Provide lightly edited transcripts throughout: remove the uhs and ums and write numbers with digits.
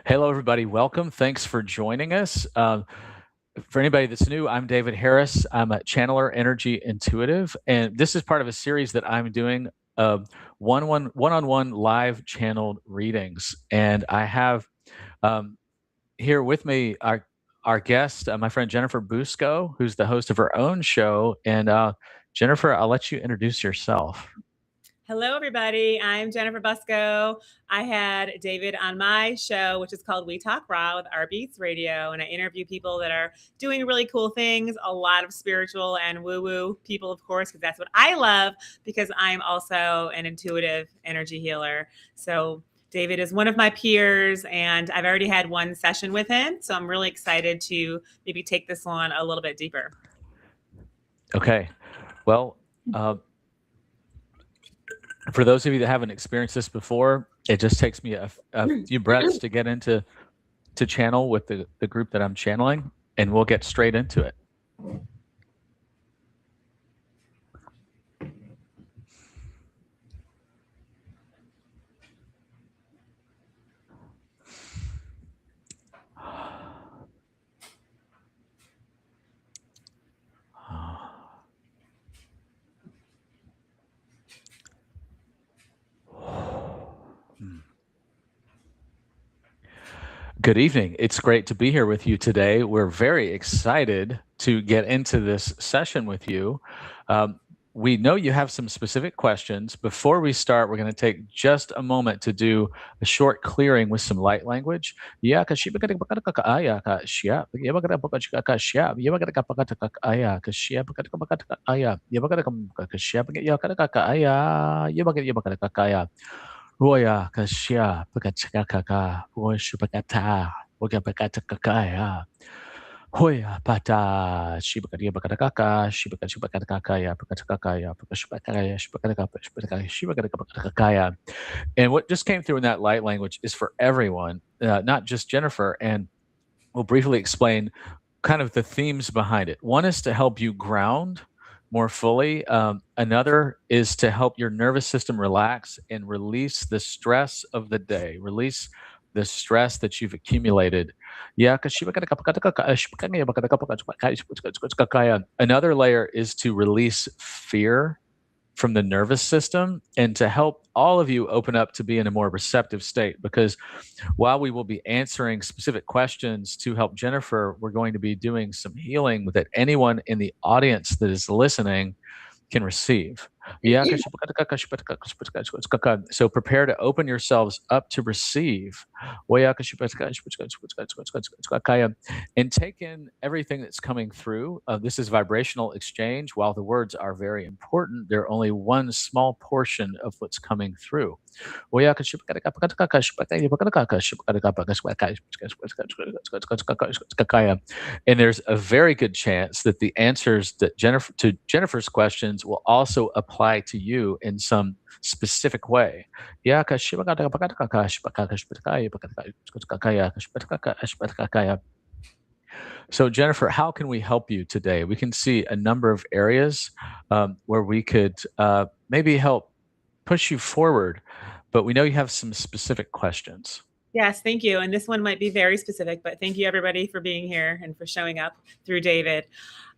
Hello, everybody. Welcome. Thanks for joining us. For anybody that's new, I'm David Harris. I'm a channeler, energy intuitive, and this is part of a series that I'm doing one-on-one live channeled readings. And I have um, here with me our guest, my friend Jennifer Busco, who's the host of her own show. And Jennifer, I'll let you introduce yourself. Hello, everybody. I'm Jennifer Busco. I had David on my show, which is called We Talk Raw with Rbeatz Radio. And I interview people that are doing really cool things, a lot of spiritual and woo-woo people, of course, because that's what I love, because I'm also an intuitive energy healer. So David is one of my peers, and I've already had one session with him. So I'm really excited to maybe take this one a little bit deeper. Okay. Well, for those of you that haven't experienced this before, it just takes me a few breaths to get into channel with the group that I'm channeling, and we'll get straight into it. Good evening. It's great to be here with you today. We're very excited to get into this session with you. We know you have some specific questions. Before we start, we're going to take just a moment to do a short clearing with some light language. Roya kashia pakachakaka washupakata wakapakatakakaya Hoya pata shibakadia bakatakaka shibakachibakatakakaya pakatakakaya pakashupakaya shibakatakakaya. And what just came through in that light language is for everyone, not just Jennifer. And we'll briefly explain kind of the themes behind it. One is to help you ground more fully. Another is to help your nervous system relax and release the stress of the day, release the stress that you've accumulated. Another layer is to release fear from the nervous system and to help all of you open up to be in a more receptive state. Because while we will be answering specific questions to help Jennifer, we're going to be doing some healing that anyone in the audience that is listening can receive. So prepare to open yourselves up to receive and take in everything that's coming through. This is vibrational exchange. While the words are very important, they're only one small portion of what's coming through. And there's a very good chance that the answers that Jennifer's questions will also apply to you in some specific way. So, Jennifer, how can we help you today? We can see a number of areas where we could maybe help push you forward, but we know you have some specific questions. Yes, thank you. And this one might be very specific, but thank you everybody for being here and for showing up through David.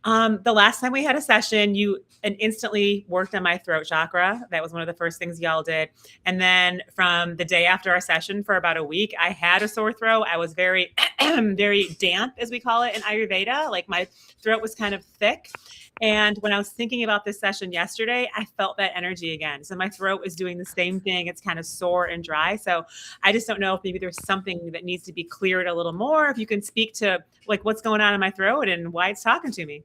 The last time we had a session, you instantly worked on my throat chakra. That was one of the first things y'all did. And then from the day after our session for about a week, I had a sore throat. I was very, very damp, as we call it in Ayurveda. Like my throat was kind of thick. And when I was thinking about this session yesterday, I felt that energy again. So my throat is doing the same thing. It's kind of sore and dry. So I just don't know if maybe there's something that needs to be cleared a little more. If you can speak to like what's going on in my throat and why it's talking to me.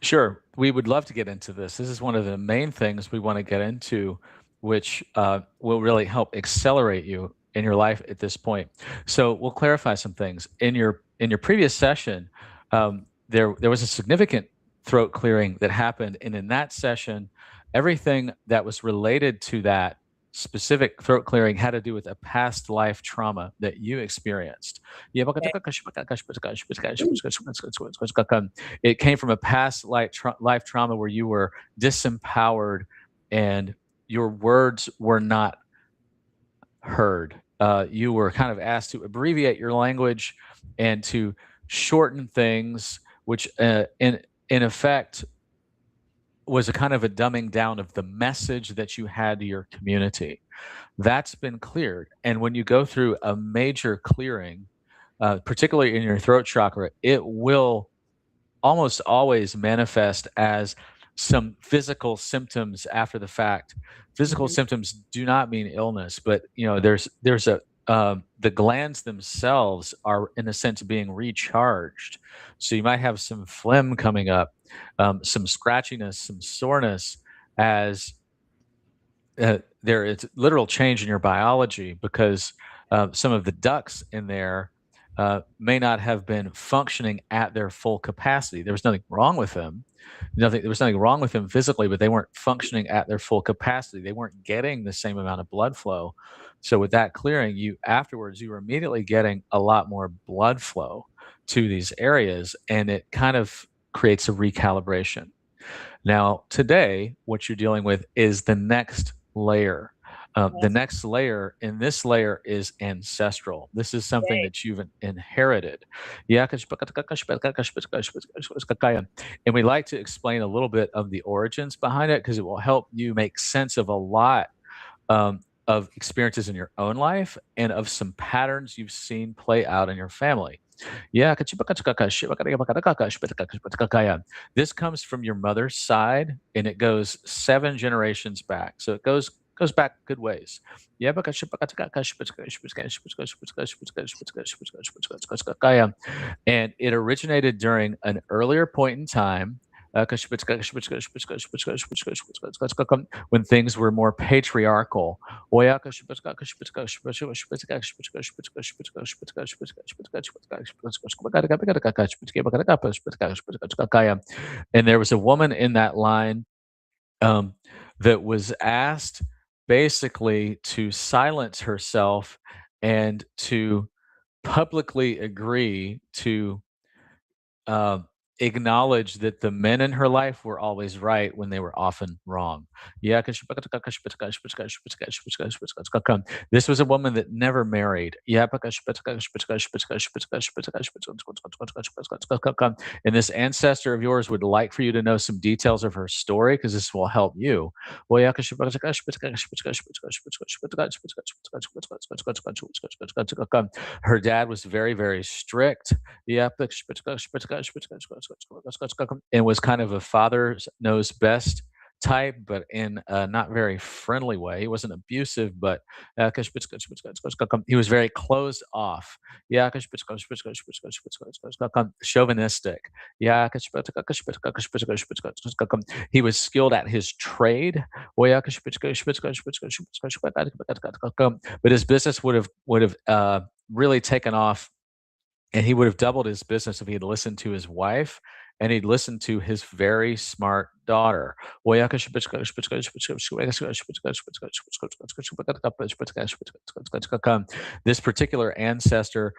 Sure. We would love to get into this. This is one of the main things we want to get into, which will really help accelerate you in your life at this point. So we'll clarify some things. In your previous session, there was a significant throat clearing that happened, and in that session, everything that was related to that specific throat clearing had to do with a past life trauma that you experienced. It came from a past life trauma where you were disempowered and your words were not heard. you were kind of asked to abbreviate your language and to shorten things, which in effect was a kind of a dumbing down of the message that you had to your community. That's been cleared. And when you go through a major clearing, particularly in your throat chakra, it will almost always manifest as some physical symptoms after the fact. Physical Mhm. symptoms do not mean illness, but there's a the glands themselves are in a sense being recharged. So you might have some phlegm coming up, some scratchiness, some soreness, as there is literal change in your biology because some of the ducts in there may not have been functioning at their full capacity. There was nothing wrong with them. There was nothing wrong with them physically, but they weren't functioning at their full capacity. They weren't getting the same amount of blood flow. So with that clearing, you were immediately getting a lot more blood flow to these areas, and it kind of creates a recalibration. Now, today, what you're dealing with is the next layer. The Yes. next layer in this layer is ancestral. This is something Yay. that you've inherited. And we like to explain a little bit of the origins behind it because it will help you make sense of a lot of experiences in your own life and of some patterns you've seen play out in your family. This comes from your mother's side, and it goes 7 generations back. So it goes back good ways. And it originated during an earlier point in time when things were more patriarchal. And there was a woman in that line um, that was asked basically to silence herself and to publicly agree to uh, acknowledge that the men in her life were always right when they were often wrong. This was a woman that never married. And this ancestor of yours would like for you to know some details of her story because this will help you. Her dad was very, very strict. And was kind of a father knows best type, but in a not very friendly way. He wasn't abusive, but he was very closed off. Chauvinistic. He was skilled at his trade, but his business would have really taken off, and he would have doubled his business if he had listened to his wife and he'd listened to his very smart daughter. This particular ancestor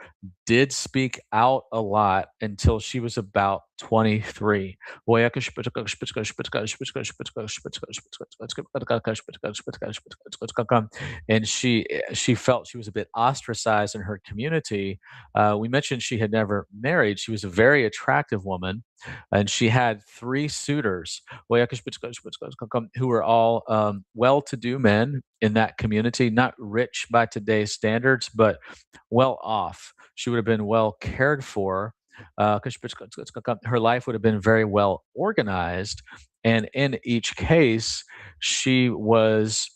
did speak out a lot until she was about 23. And she felt she was a bit ostracized in her community. We mentioned she had never married. She was a very attractive woman, and she had 3 suitors who were all well-to-do men in that community, not rich by today's standards, but well off. She would have been well cared for. Her life would have been very well organized, and in each case, she was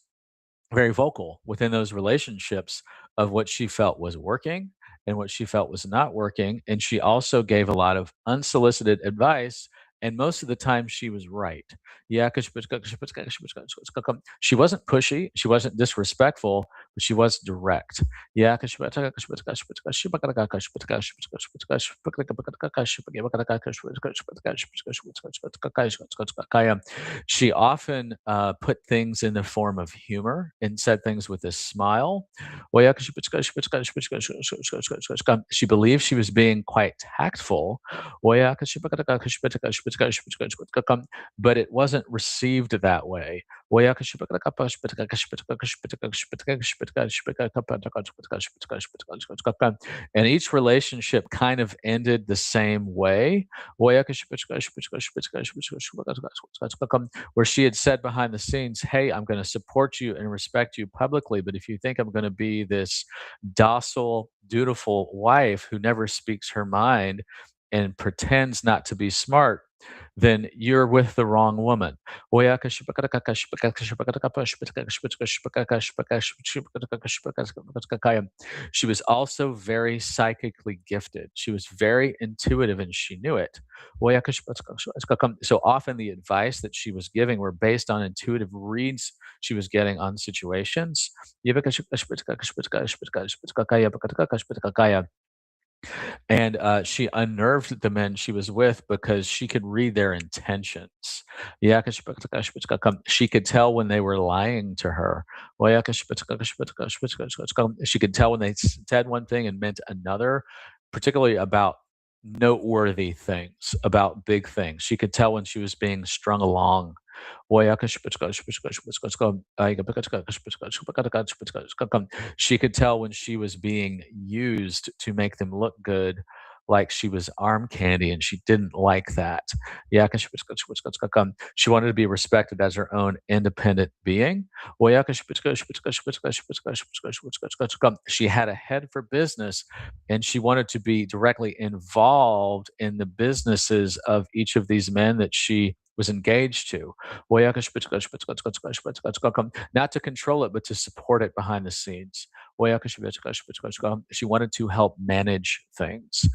very vocal within those relationships of what she felt was working and what she felt was not working. And she also gave a lot of unsolicited advice. And most of the time, she was right. Yeah, she wasn't pushy, she wasn't disrespectful, but she was direct. Yeah, she often put things in the form of humor and said things with a smile. She believed she was being quite tactful. but it wasn't received that way. And each relationship kind of ended the same way, where she had said behind the scenes, "Hey, I'm going to support you and respect you publicly, but if you think I'm going to be this docile, dutiful wife who never speaks her mind and pretends not to be smart, then you're with the wrong woman." She was also very psychically gifted. She was very intuitive and she knew it. So often the advice that she was giving were based on intuitive reads she was getting on situations. And she unnerved the men she was with because she could read their intentions. She could tell when they were lying to her. She could tell when they said one thing and meant another, particularly about noteworthy things, about big things. She could tell when she was being strung along. She could tell when she was being used to make them look good, like she was arm candy, and she didn't like that. She wanted to be respected as her own independent being. She had a head for business, and she wanted to be directly involved in the businesses of each of these men that she was engaged to. Not to control it, but to support it behind the scenes. She wanted to help manage things.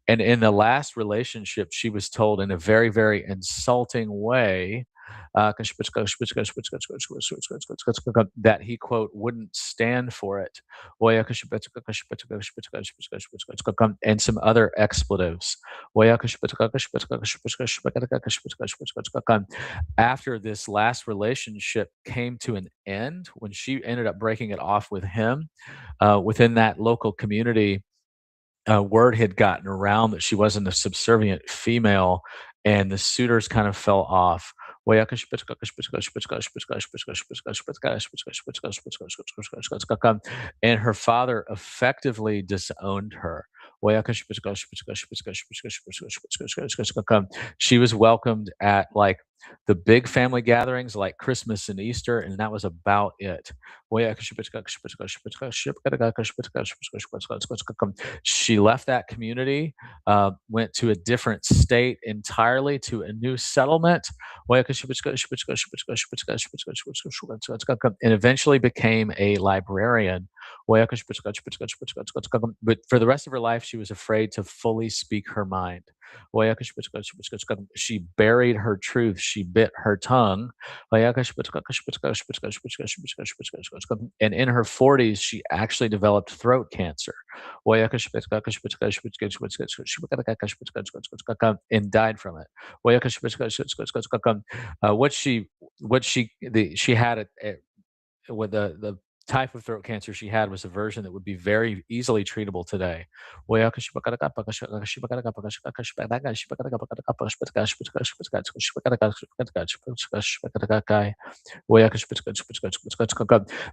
And in the last relationship, she was told in a very, very insulting way that he, quote, wouldn't stand for it, and some other expletives. After this last relationship came to an end, when she ended up breaking it off with him, within that local community, word had gotten around that she wasn't a subservient female, and the suitors kind of fell off. And her father effectively disowned her. She was welcomed at like the big family gatherings like Christmas and Easter, and that was about it. She left that community, went to a different state entirely, to a new settlement, and eventually became a librarian. But for the rest of her life, she was afraid to fully speak her mind. She buried her truth. She bit her tongue. And in her 40s, she actually developed throat cancer and died from it. She had with the type of throat cancer she had was a version that would be very easily treatable today.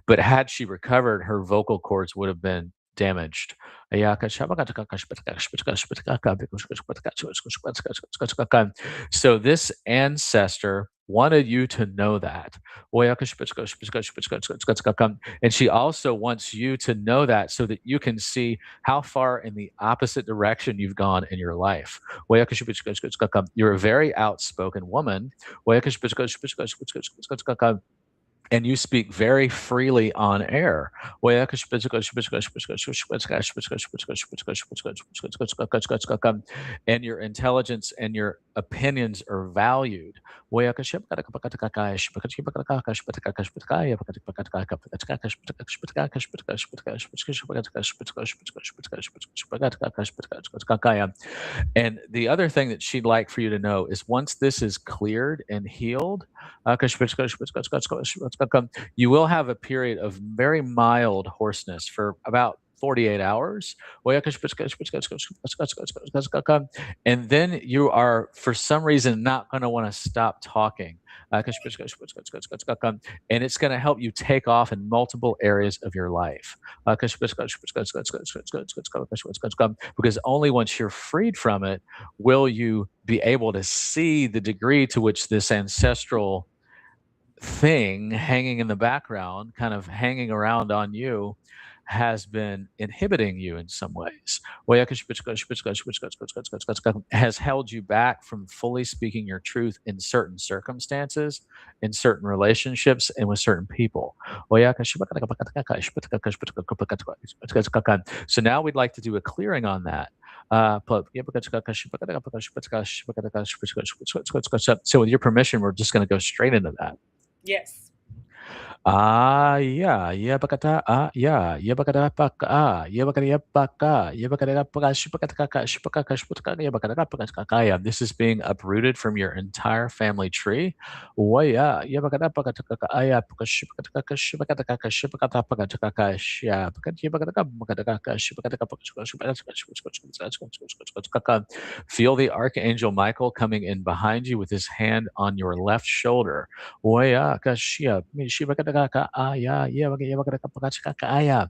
But had she recovered, her vocal cords would have been damaged. So this ancestor wanted you to know that. And she also wants you to know that so that you can see how far in the opposite direction you've gone in your life. You're a very outspoken woman, and you speak very freely on air. And your intelligence and your opinions are valued. And the other thing that she'd like for you to know is once this is cleared and healed, you will have a period of very mild hoarseness for about 48 hours. And then you are, for some reason, not going to want to stop talking. And it's going to help you take off in multiple areas of your life. Because only once you're freed from it will you be able to see the degree to which this ancestral thing hanging in the background, kind of hanging around on you, has been inhibiting you in some ways. Has held you back from fully speaking your truth in certain circumstances, in certain relationships, and with certain people. So now we'd like to do a clearing on that. So with your permission, we're just going to go straight into that. Yes. Yeah, yeah, bakata, yeah, yeah, bakata, paka, yeah, bakata, yeah, paka, yeah, bakata, paka, shipakataka, shipakaka, shipakaka, yeah, bakata, pakataka, yeah. This is being uprooted from your entire family tree. Waya, yeah, bakata, pakataka, aya, paka, shipakataka, shipakataka, shipakata, pakataka, shia, bakata, yeah, bakataka, pakataka, shipakataka, pakataka. Feel the Archangel Michael coming in behind you with his hand on your left shoulder. Waya, kashia, shipakataka, aya, yeah, bakata, pakataka, aya.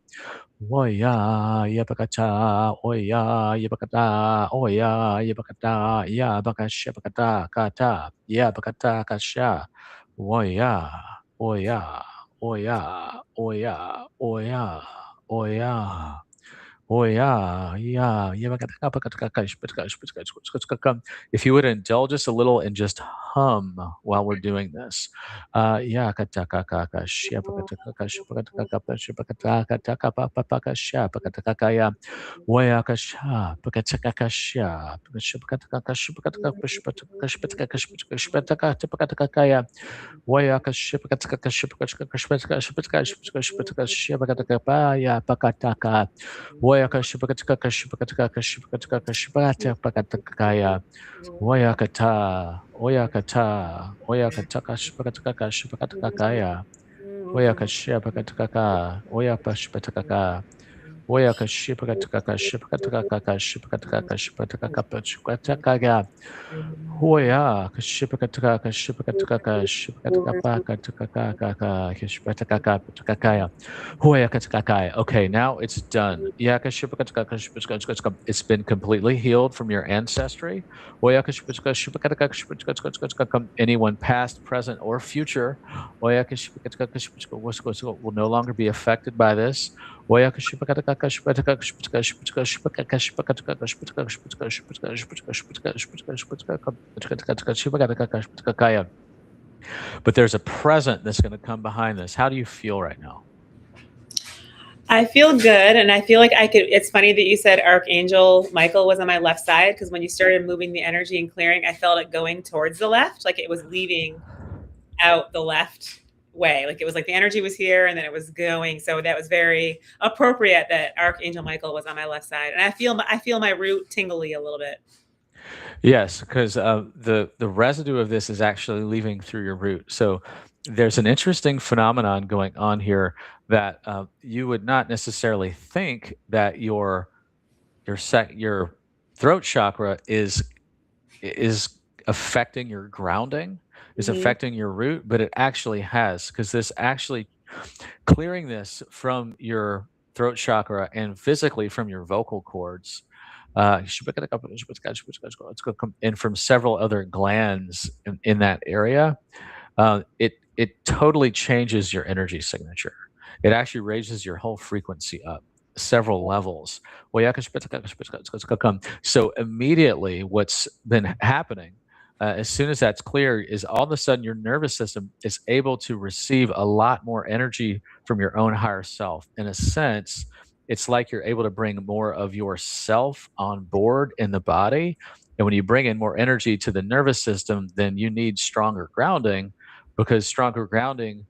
Oya, yabakata, oya, yabakata, oya, yabakata, yabakasha, bakata, kata, yabakata, kasha, oya, oya, oya, oya, oya, oya. If you would indulge us a little and just hum while we're doing this. Oyakata, oyakata, oyakataka, shipakatakaka, shipakatakakaya. Oyakashipakatakaka, oyapashpatakaka. Oyakashipakatakaka, shipakatakaka, shipakatakaka, shipakatakaka, shipakatakaka. Hoya, kashipakatakaka, shipakatakaka, shipakatakaka, shipakatakaka, patakakaya. Hoya katakakaya. Okay, now it's done. Yakashipakatakaka, shipakatakaka. It's been completely healed from your ancestry. Anyone past, present, or future will no longer be affected by this. But there's a present that's going to come behind this. How do you feel right now? I feel good, and I feel like I could. It's funny that you said Archangel Michael was on my left side, because when you started moving the energy and clearing, I felt it going towards the left, like it was leaving out the left way. Like it was like the energy was here and then it was going. So that was very appropriate that Archangel Michael was on my left side, and I feel my root tingly a little bit. Yes, because the residue of this is actually leaving through your root. So there's an interesting phenomenon going on here that you would not necessarily think that your throat chakra is affecting your grounding, is affecting your root, but it actually has, because this actually clearing this from your throat chakra and physically from your vocal cords. And from several other glands in that area, it totally changes your energy signature. It actually raises your whole frequency up several levels. So immediately, what's been happening as soon as that's clear is all of a sudden your nervous system is able to receive a lot more energy from your own higher self. In a sense, it's like you're able to bring more of yourself on board in the body. And when you bring in more energy to the nervous system, then you need stronger grounding, because stronger grounding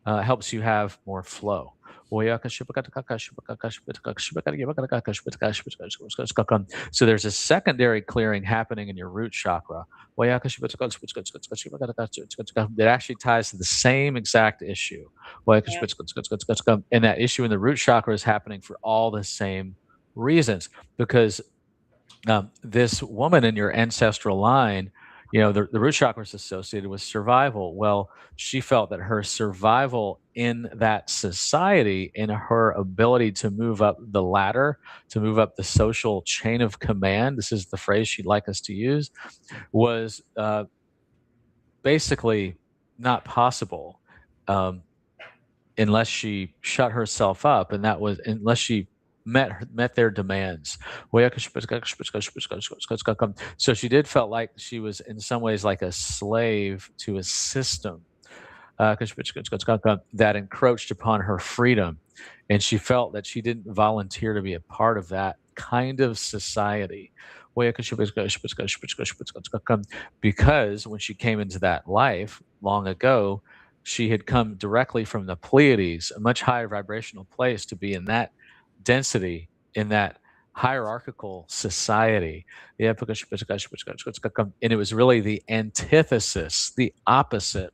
helps you have more flow. So there's a secondary clearing happening in your root chakra that actually ties to the same exact issue. Yeah. And that issue in the root chakra is happening for all the same reasons, because this woman in your ancestral line, the root chakra is associated with survival. Well, she felt that her survival in that society, in her ability to move up the ladder, to move up the social chain of command, this is the phrase she'd like us to use, was basically not possible, um, unless she shut herself up, and that was unless she met their demands. So she did felt like she was in some ways like a slave to a system, that encroached upon her freedom, and she felt that she didn't volunteer to be a part of that kind of society. Because when she came into that life long ago, she had come directly from the Pleiades, a much higher vibrational place, to be in that density, in that hierarchical society. And it was really the antithesis, the opposite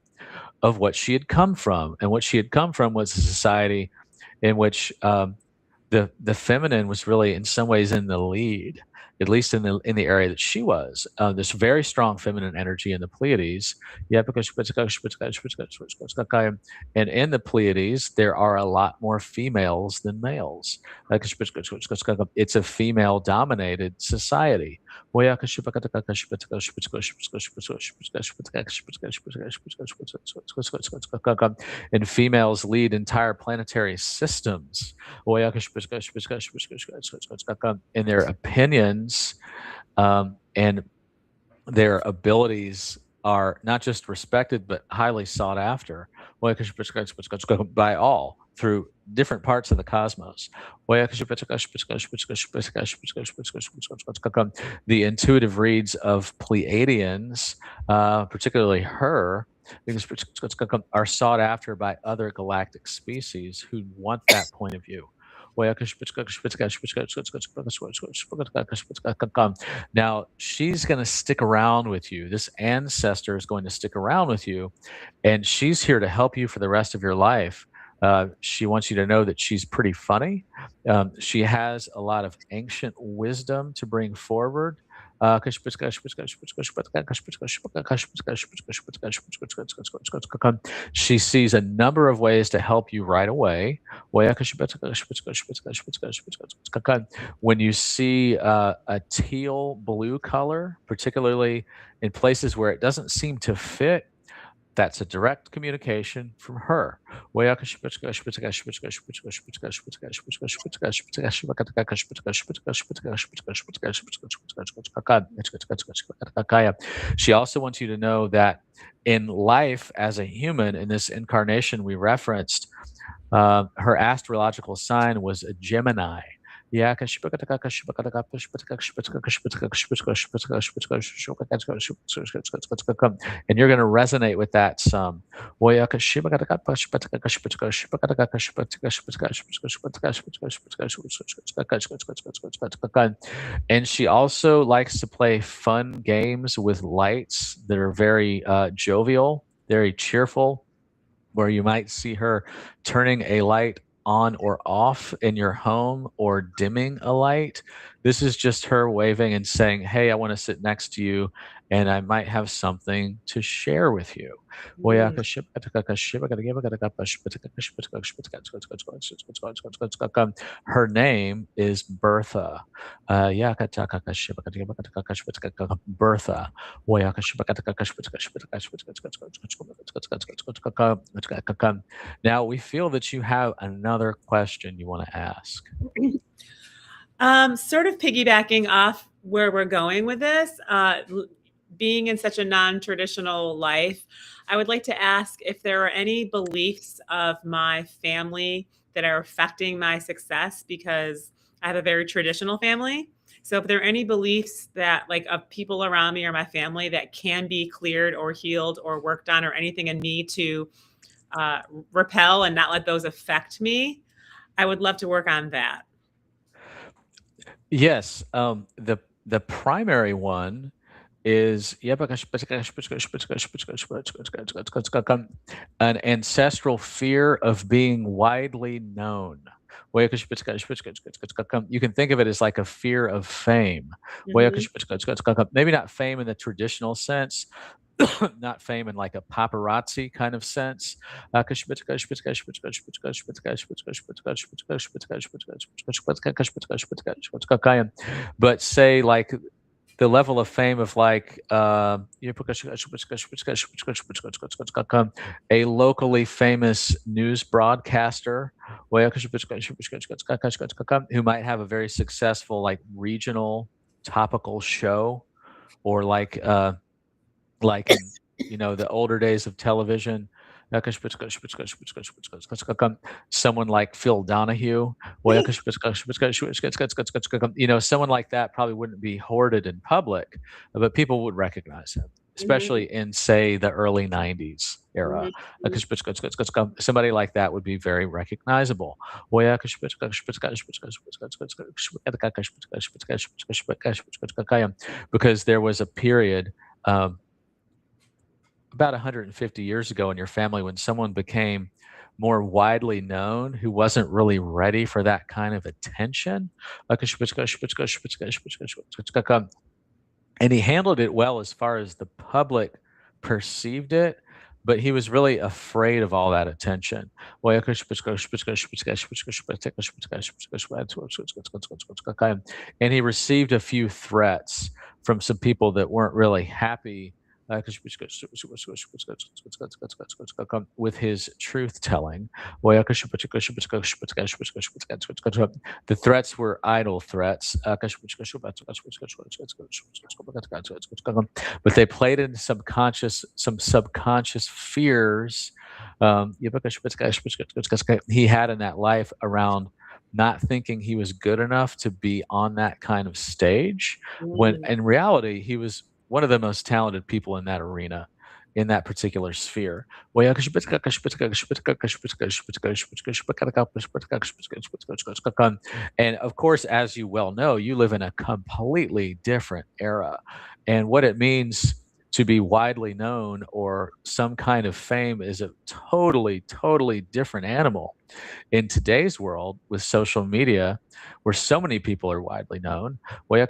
of what she had come from. And what she had come from was a society in which the feminine was really in some ways in the lead, at least in the area that she was. This very strong feminine energy in the Pleiades. Yeah, and in the Pleiades, there are a lot more females than males. It's a female-dominated society. And females lead entire planetary systems in their opinions, and their abilities are not just respected but highly sought after by all through different parts of the cosmos. The intuitive reads of Pleiadians, particularly her, are sought after by other galactic species who want that point of view. Now, she's going to stick around with you. This ancestor is going to stick around with you, and she's here to help you for the rest of your life. She wants you to know that she's pretty funny. She has a lot of ancient wisdom to bring forward. She sees a number of ways to help you right away. When you see a teal blue color, particularly in places where it doesn't seem to fit, that's a direct communication from her. She also wants you to know that in life, as a human, in this incarnation we referenced, her astrological sign was a Gemini. And you're going to resonate with that some. And she also likes to play fun games with lights that are very jovial, very cheerful, where you might see her turning a light on or off in your home or dimming a light. This is just her waving and saying, "Hey, I want to sit next to you and I might have something to share with you." Her name is Bertha. Bertha. Now we feel that you have another question you want to ask. Sort of piggybacking off where we're going with this, being in such a non-traditional life, I would like to ask if there are any beliefs of my family that are affecting my success, because I have a very traditional family. So if there are any beliefs that, like, of people around me or my family that can be cleared or healed or worked on, or anything in me to repel and not let those affect me. I would love to work on that. Yes, the primary one is an ancestral fear of being widely known. You can think of it as like a fear of fame. Maybe not fame in the traditional sense, not fame in like a paparazzi kind of sense. But say like the level of fame of like a locally famous news broadcaster who might have a very successful like regional topical show, or like in the older days of television, someone like Phil Donahue, someone like that probably wouldn't be hoarded in public, but people would recognize him, especially in say the early 90s era. Somebody like that would be very recognizable, because there was a period about 150 years ago in your family when someone became more widely known who wasn't really ready for that kind of attention. And he handled it well as far as the public perceived it, but he was really afraid of all that attention. And he received a few threats from some people that weren't really happy with his truth telling. The threats were idle threats, but they played into some subconscious fears he had in that life around not thinking he was good enough to be on that kind of stage, when in reality he was one of the most talented people in that arena, in that particular sphere. And of course, as you well know, you live in a completely different era. And what it means to be widely known or some kind of fame is a totally, totally different animal in today's world with social media, where so many people are widely known. But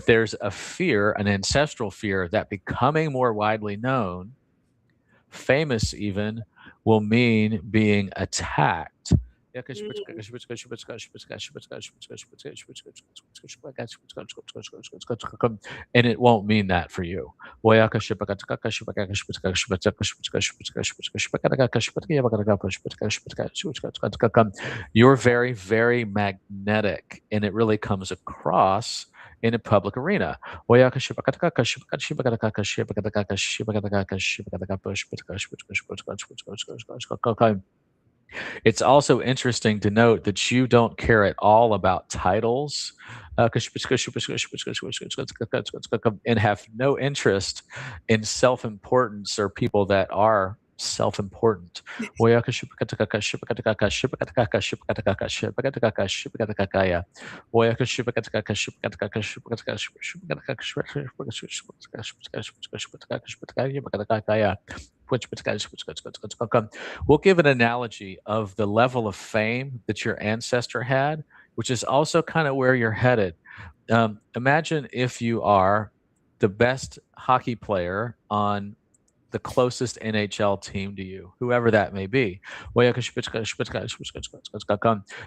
there's a fear, an ancestral fear, that becoming more widely known, famous even, will mean being attacked. And it won't mean that for you. You're very, very magnetic, and it really comes across in a public arena. It's also interesting to note that you don't care at all about titles, and have no interest in self-importance or people that are self-important. We'll give an analogy of the level of fame that your ancestor had, which is also kind of where you're headed. Imagine if you are the best hockey player on the closest NHL team to you, whoever that may be.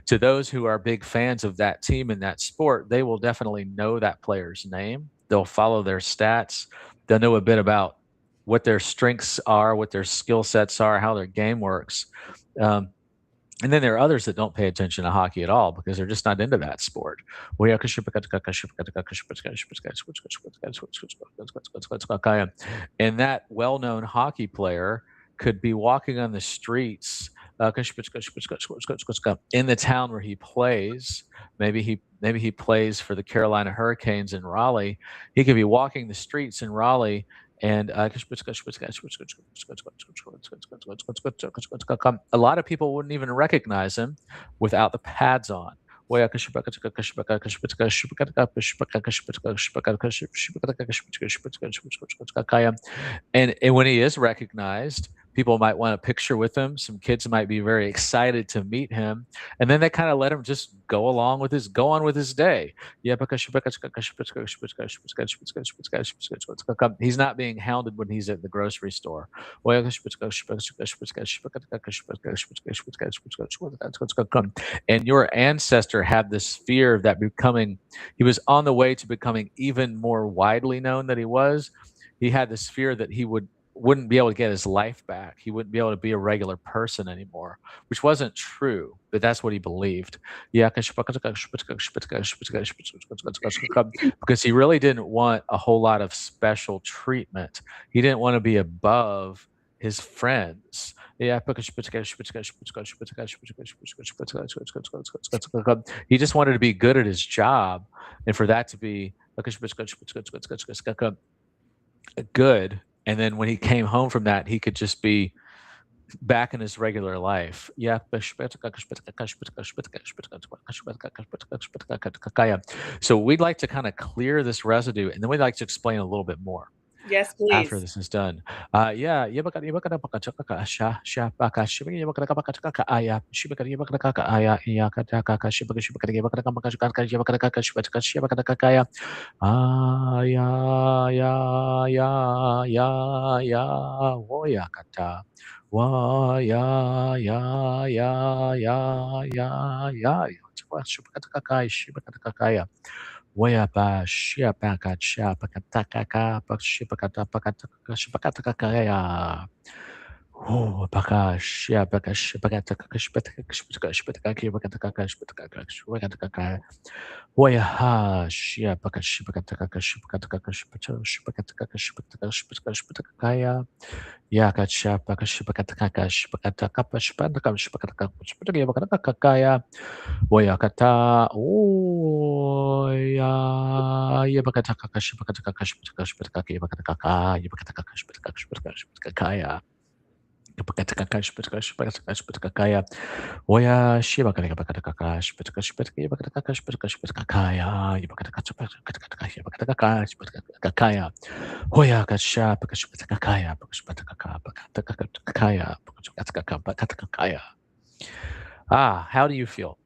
To those who are big fans of that team and that sport, they will definitely know that player's name. They'll follow their stats. They'll know a bit about what their strengths are, what their skill sets are, how their game works. And then there are others that don't pay attention to hockey at all because they're just not into that sport. And that well-known hockey player could be walking on the streets in the town where he plays. Maybe he plays for the Carolina Hurricanes in Raleigh. He could be walking the streets in Raleigh, and a lot of people wouldn't even recognize him without the pads on. And when he is recognized, people might want a picture with him. Some kids might be very excited to meet him, and then they kind of let him just go on with his day. He's not being hounded when he's at the grocery store. And your ancestor had this fear of that he was on the way to becoming even more widely known than he was. He had this fear that he wouldn't be able to get his life back. He wouldn't be able to be a regular person anymore, which wasn't true, but that's what he believed. Because he really didn't want a whole lot of special treatment. He didn't want to be above his friends. He just wanted to be good at his job, and for that to be good. And then when he came home from that, he could just be back in his regular life. So we'd like to kind of clear this residue, and then we'd like to explain a little bit more. Yes, please. After this is done. How do you feel?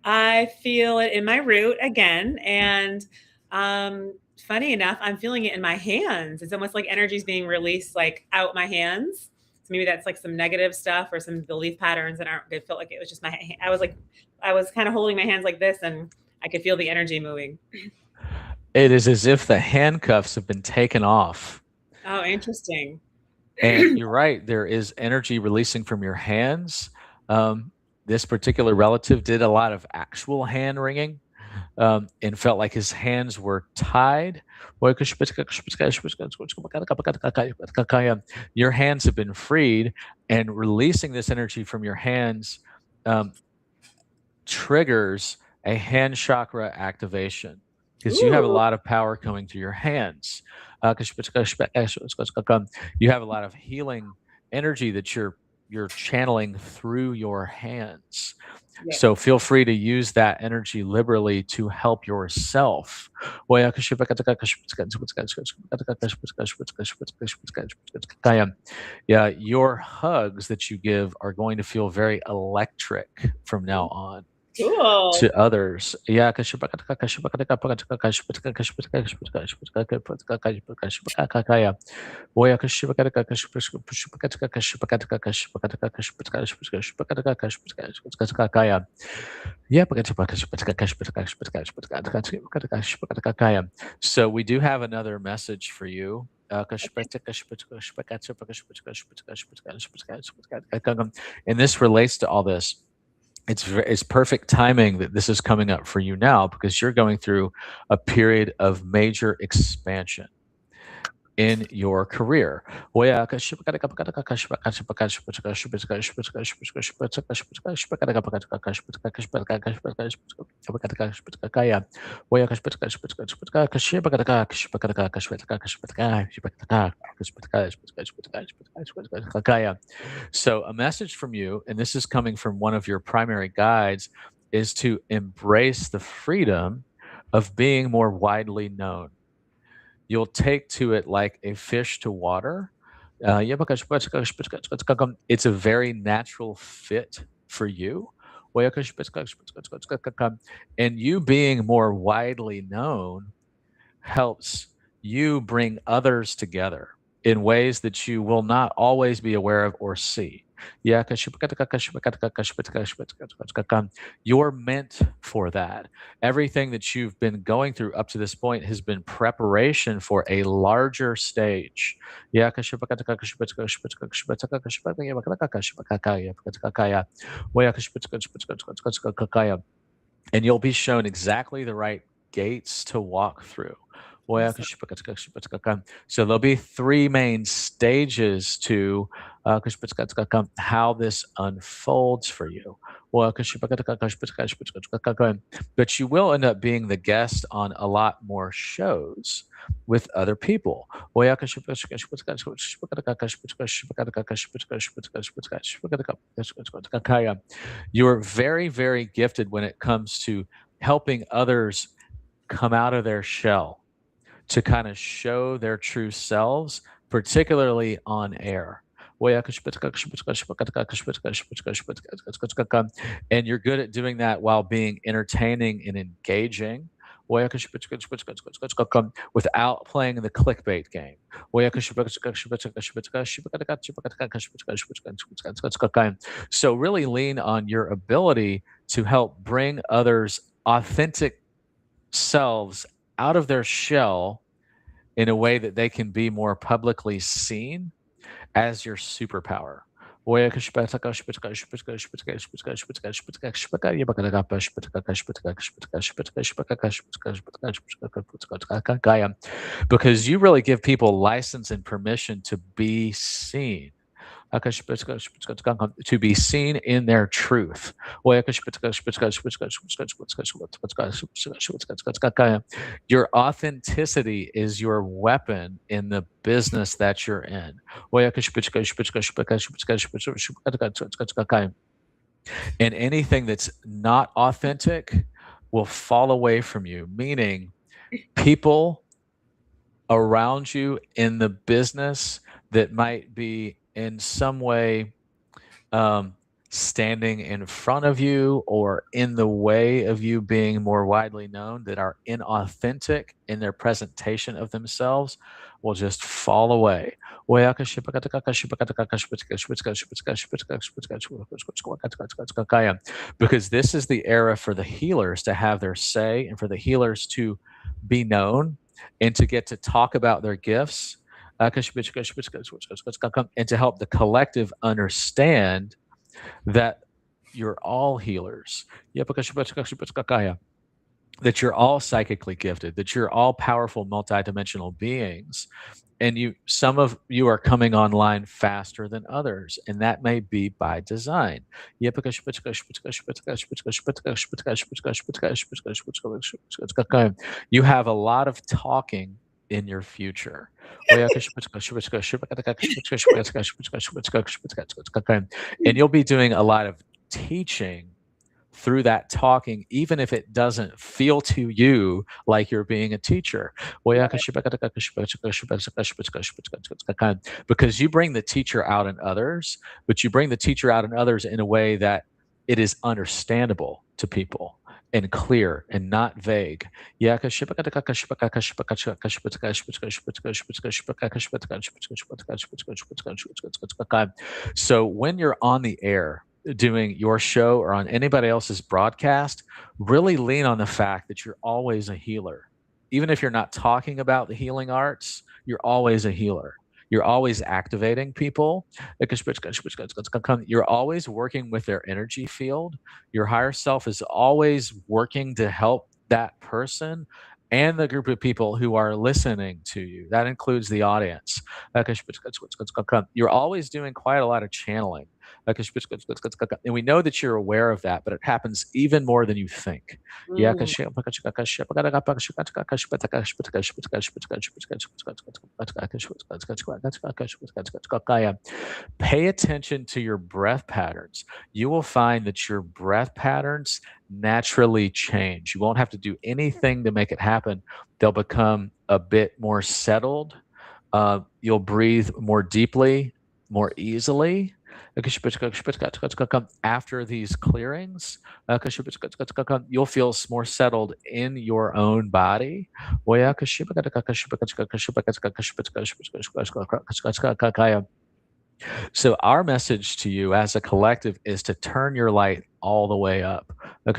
I feel it in my root again. And funny enough, I'm feeling it in my hands. It's almost like energy's being released like out my hands. So maybe that's like some negative stuff or some belief patterns that aren't good. Felt like it was just I was kind of holding my hands like this, and I could feel the energy moving. It is as if the handcuffs have been taken off. Oh, interesting. And you're right. There is energy releasing from your hands. This particular relative did a lot of actual hand wringing, and felt like his hands were tied. Your hands have been freed, and releasing this energy from your hands triggers a hand chakra activation, because you have a lot of power coming to your hands. You have a lot of healing energy that you're channeling through your hands. Yes. So feel free to use that energy liberally to help yourself. Your hugs that you give are going to feel very electric from now on. Cool. To others. So we do have another message for you. And this relates to all this. It's perfect timing that this is coming up for you now, because you're going through a period of major expansion. in your career. So, a message from you, and this is coming from one of your primary guides, is to embrace the freedom of being more widely known. You'll take to it like a fish to water. It's a very natural fit for you. And you being more widely known helps you bring others together in ways that you will not always be aware of or see. You're meant for that. Everything that you've been going through up to this point has been preparation for a larger stage. And you'll be shown exactly the right gates to walk through. Awesome. So there'll be three main stages to how this unfolds for you. But you will end up being the guest on a lot more shows with other people. You're very, very gifted when it comes to helping others come out of their shell to kind of show their true selves, particularly on air. And you're good at doing that while being entertaining and engaging without playing the clickbait game. So really lean on your ability to help bring others' authentic selves out of their shell in a way that they can be more publicly seen as your superpower. Because you really give people license and permission to be seen. To be seen in their truth. Your authenticity is your weapon in the business that you're in. And anything that's not authentic will fall away from you, meaning people around you in the business that might be in some way standing in front of you or in the way of you being more widely known, that are inauthentic in their presentation of themselves, will just fall away. Because this is the era for the healers to have their say and for the healers to be known and to get to talk about their gifts, and to help the collective understand that you're all healers, that you're all psychically gifted, that you're all powerful multidimensional beings. And some of you are coming online faster than others, and that may be by design. You have a lot of talking in your future. And you'll be doing a lot of teaching through that talking, even if it doesn't feel to you like you're being a teacher. Because you bring the teacher out in others, but you bring the teacher out in others in a way that it is understandable to people and clear and not vague. So when you're on the air doing your show or on anybody else's broadcast, really lean on the fact that you're always a healer. Even if you're not talking about the healing arts, you're always a healer. You're always activating people. You're always working with their energy field. Your higher self is always working to help that person and the group of people who are listening to you. That includes the audience. You're always doing quite a lot of channeling. And we know that you're aware of that, but it happens even more than you think. Mm. Pay attention to your breath patterns. You will find that your breath patterns naturally change. You won't have to do anything to make it happen. They'll become a bit more settled. You'll breathe more deeply, more easily. After these clearings, you'll feel more settled in your own body. So our message to you as a collective is to turn your light all the way up. In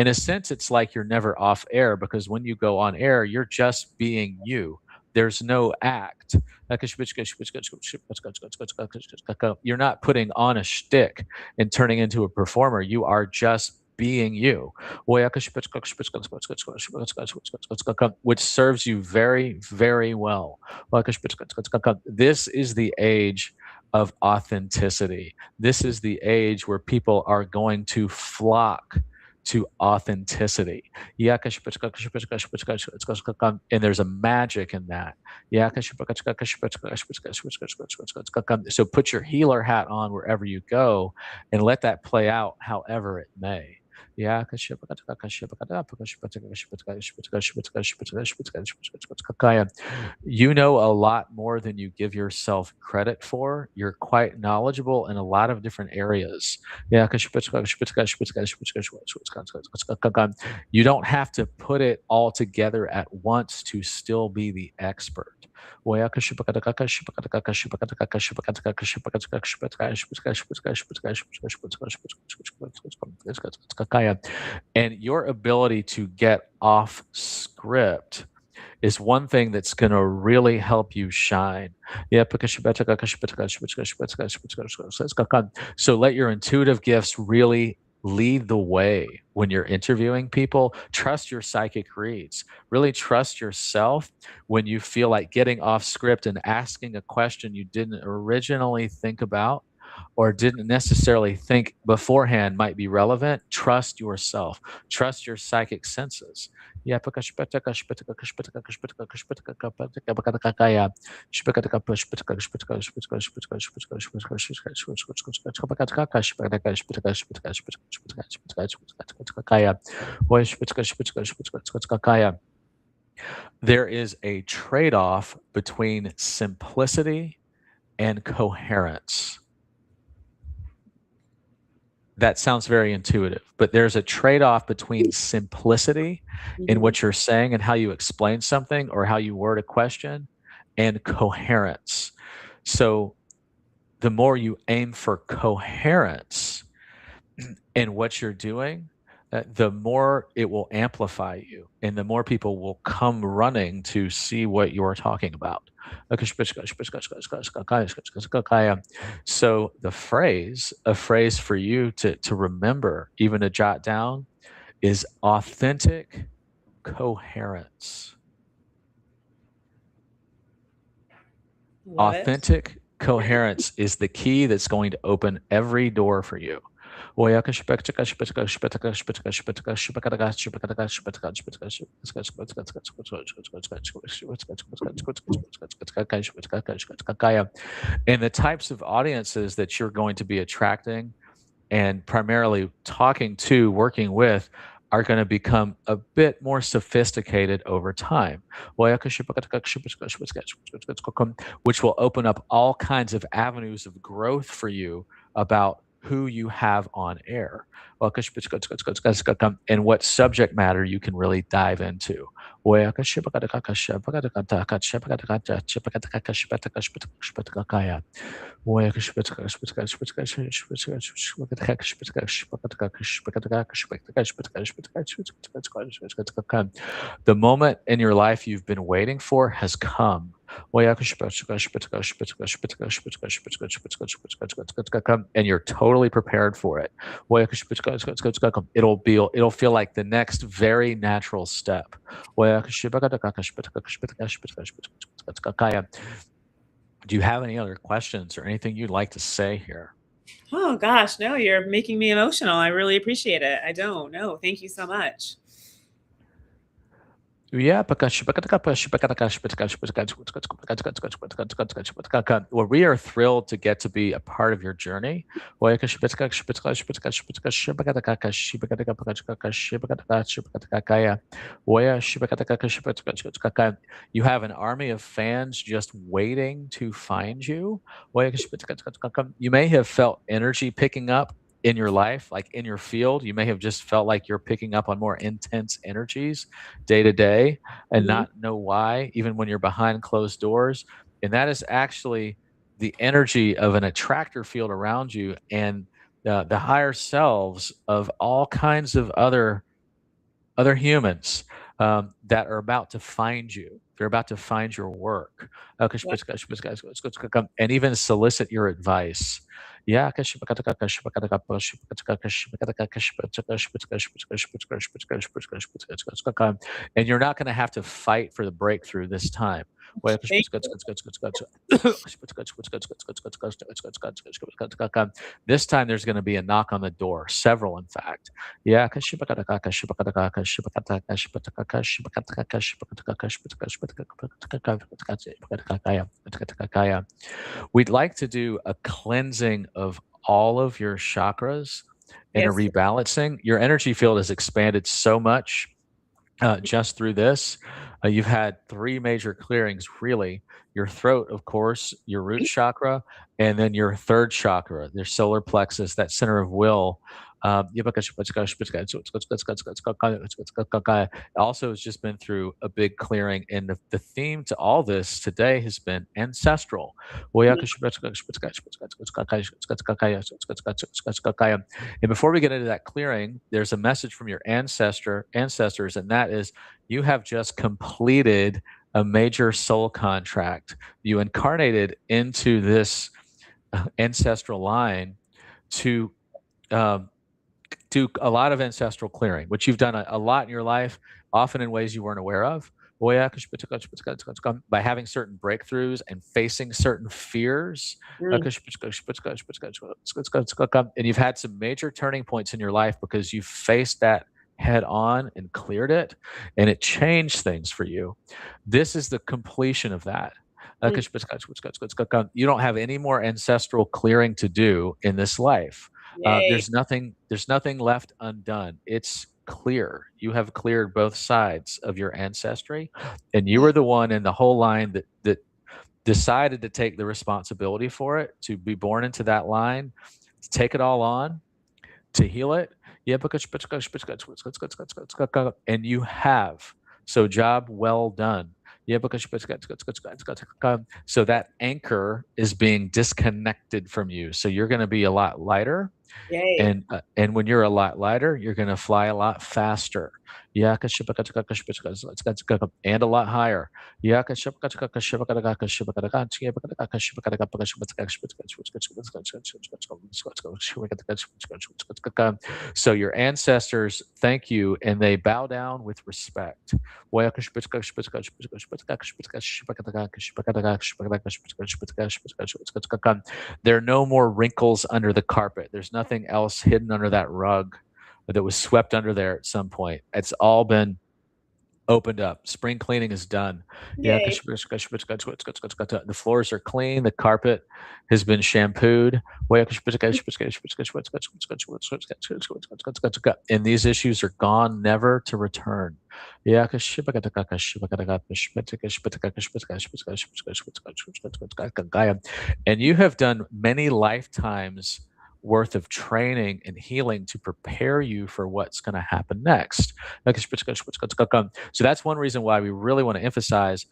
a sense, it's like you're never off air, because when you go on air, you're just being you. There's no act. You're not putting on a shtick and turning into a performer. You are just being you, which serves you very, very well. This is the age of authenticity. This is the age where people are going to flock to authenticity. And there's a magic in that. So put your healer hat on wherever you go and let that play out however it may. You know a lot more than you give yourself credit for. You're quite knowledgeable in a lot of different areas. You don't have to put it all together at once to still be the expert. And your ability to get off script is one thing that's going to really help you shine. So let your intuitive gifts really lead the way when you're interviewing people. Trust your psychic reads. Really trust yourself when you feel like getting off script and asking a question you didn't originally think about or didn't necessarily think beforehand might be relevant. Trust yourself. Trust your psychic senses. There is a trade-off between simplicity and coherence. That sounds very intuitive, but there's a trade-off between simplicity in what you're saying and how you explain something or how you word a question, and coherence. So the more you aim for coherence in what you're doing, the more it will amplify you, and the more people will come running to see what you're talking about. So a phrase for you to remember, even to jot down, is authentic coherence. Love Authentic coherence is the key that's going to open every door for you. And the types of audiences that you're going to be attracting and primarily talking to, working with, are going to become a bit more sophisticated over time, which will open up all kinds of avenues of growth for you about who you have on air, and what subject matter you can really dive into. The moment in your life you've been waiting for has come. And you're totally prepared for it. It'll feel like the next very natural step. Do you have any other questions or anything you'd like to say here? Oh gosh, no, you're making me emotional. I really appreciate it. I don't know. Thank you so much. Yeah, well, we are thrilled to get to be a part of your journey. You have an army of fans just waiting to find you. You may have felt energy picking up in your life, like in your field. You may have just felt like you're picking up on more intense energies day to day and Mhm. not know why, even when you're behind closed doors. And that is actually the energy of an attractor field around you and the higher selves of all kinds of other humans that are about to find you. They're about to find your work, Yeah. and even solicit your advice. Yeah, and you're not going to have to fight for the breakthrough this time. Thank you. This time there's going to be a knock on the door, several in fact. Yeah. We'd like to do a cleansing of all of your chakras and a Yes. rebalancing. Your energy field has expanded so much just through this. You've had three major clearings, really. Your throat, of course, your root chakra, and then your third chakra, your solar plexus, that center of will. Also has just been through a big clearing, and the theme to all this today has been ancestral. And before we get into that clearing, there's a message from your ancestors, and that is you have just completed a major soul contract. You incarnated into this ancestral line to do a lot of ancestral clearing, which you've done a lot in your life, often in ways you weren't aware of. By having certain breakthroughs and facing certain fears. Mm. And you've had some major turning points in your life because you've faced that head on and cleared it, and it changed things for you. This is the completion of that. You don't have any more ancestral clearing to do in this life. Yay. There's nothing left undone. It's clear. You have cleared both sides of your ancestry, and you were the one in the whole line that decided to take the responsibility for it, to be born into that line, to take it all on, to heal it. Yeah, and you have. So job well done. Yeah, so that anchor is being disconnected from you. So you're going to be a lot lighter. Yay. And when you're a lot lighter, you're going to fly a lot faster. Yeah, and a lot higher. Yeah, so your ancestors thank you and they bow down with respect. There are no more wrinkles under the carpet. There's nothing else hidden under that rug that was swept under there at some point. It's all been opened up. Spring cleaning is done. Yeah, Yay. the floors are clean. The carpet has been shampooed. And these issues are gone, never to return. Yeah, and you have done many lifetimes worth of training and healing to prepare you for what's going to happen next. So that's one reason why we really want to emphasize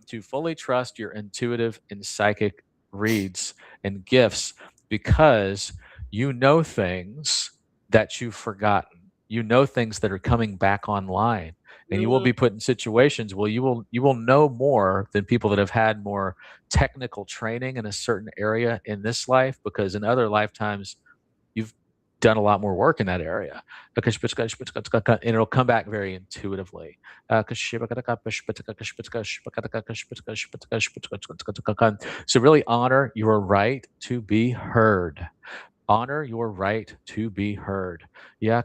to fully trust your intuitive and psychic reads and gifts, because you know things that you've forgotten. you know things that are coming back online, and you will Mhm. be put in situations where you will know more than people that have had more technical training in a certain area in this life, because in other lifetimes you've done a lot more work in that area. And it'll come back very intuitively. So really honor your right to be heard. Honor your right to be heard. Now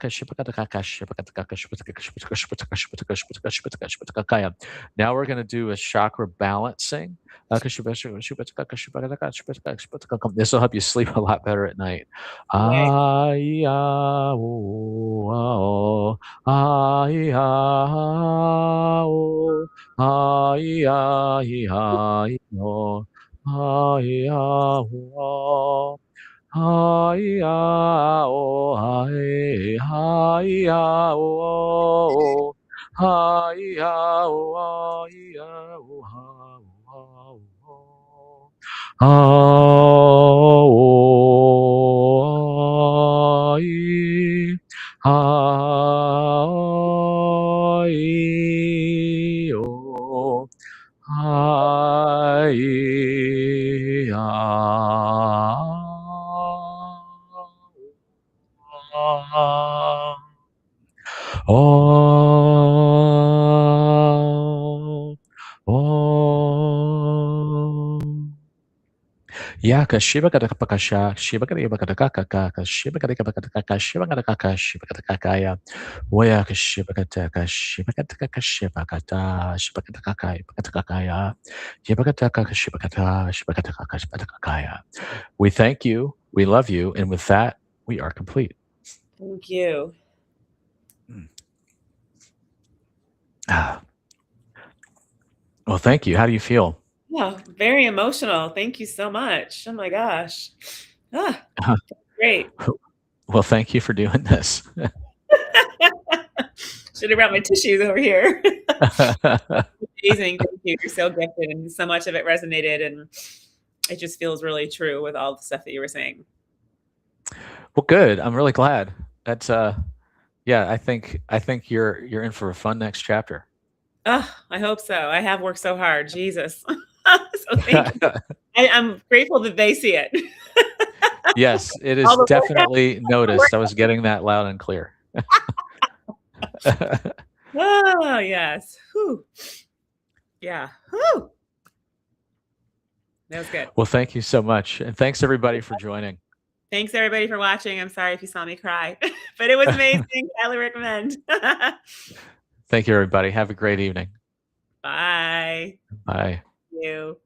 we're going to do a chakra balancing. This will help you sleep a lot better at night. Okay. Yaka shiba gada pakasha, shiba gada yabaka kaka, shiba gada kaka, shiba gada kaka, shiba gada kakaya, wayaka shiba gada shiba gada kaka, shiba gada kaka, yabaka kakaya, yabaka kaka, shiba gada kakaya. We thank you, we love you, and with that, we are complete. Thank you. Well, thank you. How do you feel? Yeah, very emotional. Thank you so much. Oh my gosh. Great. Well, thank you for doing this. Should have brought my tissues over here. Amazing. Thank you. You're so gifted, and so much of it resonated, and it just feels really true with all the stuff that you were saying. Well, good. I'm really glad. That's yeah, I think you're in for a fun next chapter. Oh, I hope so. I have worked so hard. Jesus. So thank you. I'm grateful that they see it. Yes, it is definitely noticed. I was getting that loud and clear. Oh, yes. Whew. Yeah. Whew. That was good. Well, thank you so much. And thanks everybody for joining. Thanks everybody for watching. I'm sorry if you saw me cry, but it was amazing. Highly recommend. Thank you, everybody. Have a great evening. Bye. Bye. Thank you.